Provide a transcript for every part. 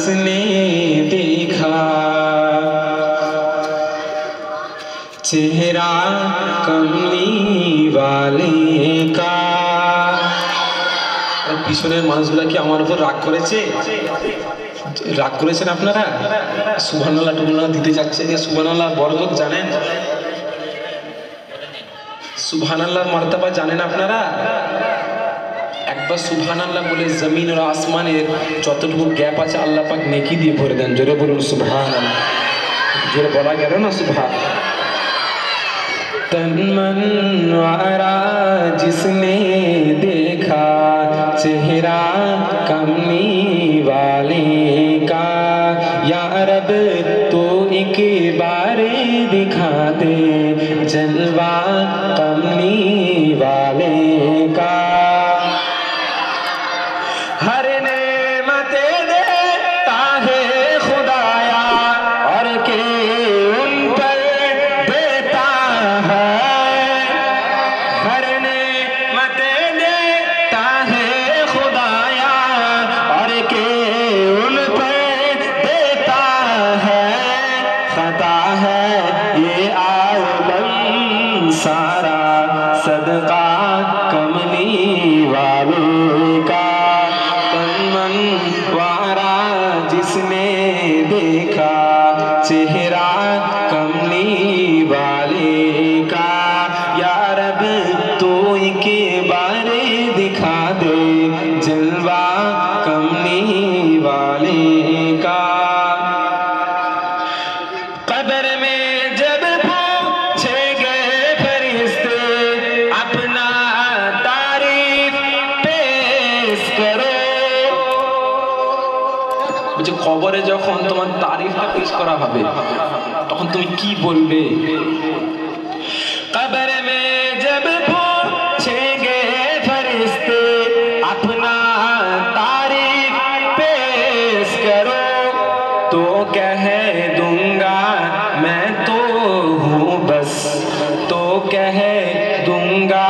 जिसने देखा चेहरा कमली वाले का। পিছনের মানুষগুলা কি আমার উপর রাগ করেছে? রাগ করেছেন আপনারা? সুবহানাল্লাহ টুবহানাল্লাহ দিতে যাচ্ছে যে সুবহানাল্লাহ বরকত জানেন? সুবহানাল্লাহর মর্তবা জানেন আপনারা? একবার সুবহানাল্লাহ বলে জমিন আর আসমানের যতটুকু গ্যাপ আছে আল্লাহ পাক নেকি দিয়ে ভরে দেন। জোরে বলুন সুবহানাল্লাহ। জোরে বলা গেল না সুবহান। तन मन वारा जिसने देखा चेहरा कमली वाले का। या रब तो एक बार दिखा दे जलवा कमली वाले का। हर नेमते देता है खुदाया और के उन पर देता है। हर नेमते देता है खुदाया और के उन पर देता है। खता है ये आलम सारा सदका कमली वालों का। वारा जिसने देखा चेहरा कमली वाले का। या रब तो के बारे दिखा दे जलवा कमली वाले का। कब्र में जब पूछेंगे फरिश्ते अपना तारीफ पेश करो। কবরে যখন তোমার তারিফটা পেশ করা হবে তখন তুমি কি বলবে? কবর মে জব पूछेंगे फरिश्ते अपना तारीफ पेश करो तो कह दूंगा मैं तो हूँ बस। तो कह दूंगा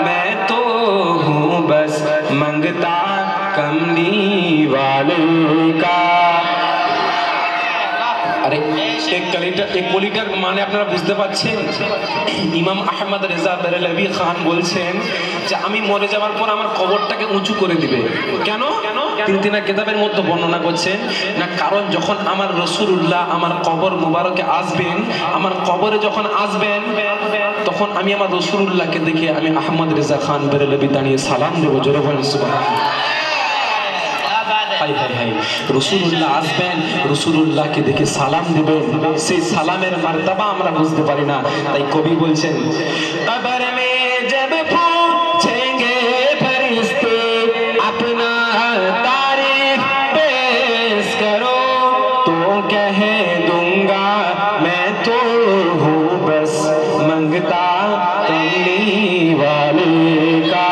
मैं तो हूँ बस मंगता कमली वालों का। एक কলিটার মানে আপনারা বুঝতে পারছেন? ইমাম আহমদ রেজা বেরেলভি খান বলছেন যে আমি মরে যাওয়ার পর আমার কবরটাকে উঁচু করে দিবে। কেন? তিনি তিনার কিতাবের মধ্যে বর্ণনা করছেন না, কারণ যখন আমার রাসূলুল্লাহ আমার কবর মুবারকে আসবেন, আমার কবরে যখন আসবেন তখন আমি আমার রাসূলুল্লাহকে দেখে আমি আহমদ রেজা খান বেরেলভি দাঁড়িয়ে সালাম দেবো। জোরে বলেন সুবহানাল্লাহ। রাসূলুল্লাহ আসবেন, রাসূলুল্লাহকে দেখে সালাম দিবেন, সেই সালামের মার্তবা আমরা বুঝতে পারি না। তাই কবি বলছেন কবর মে জব पूछेंगे फरिश्ते अपना तारीफ पेश करो तो कह दूंगा मैं तो हूँ बस मंगता कमली वाले का।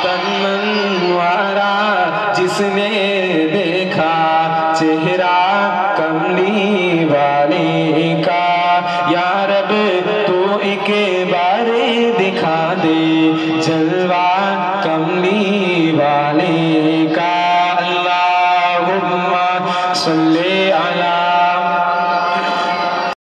तन मन वारा जिसने देखा चेहरा कमली वाले का। या रब तो एक बार दिखा दे जलवा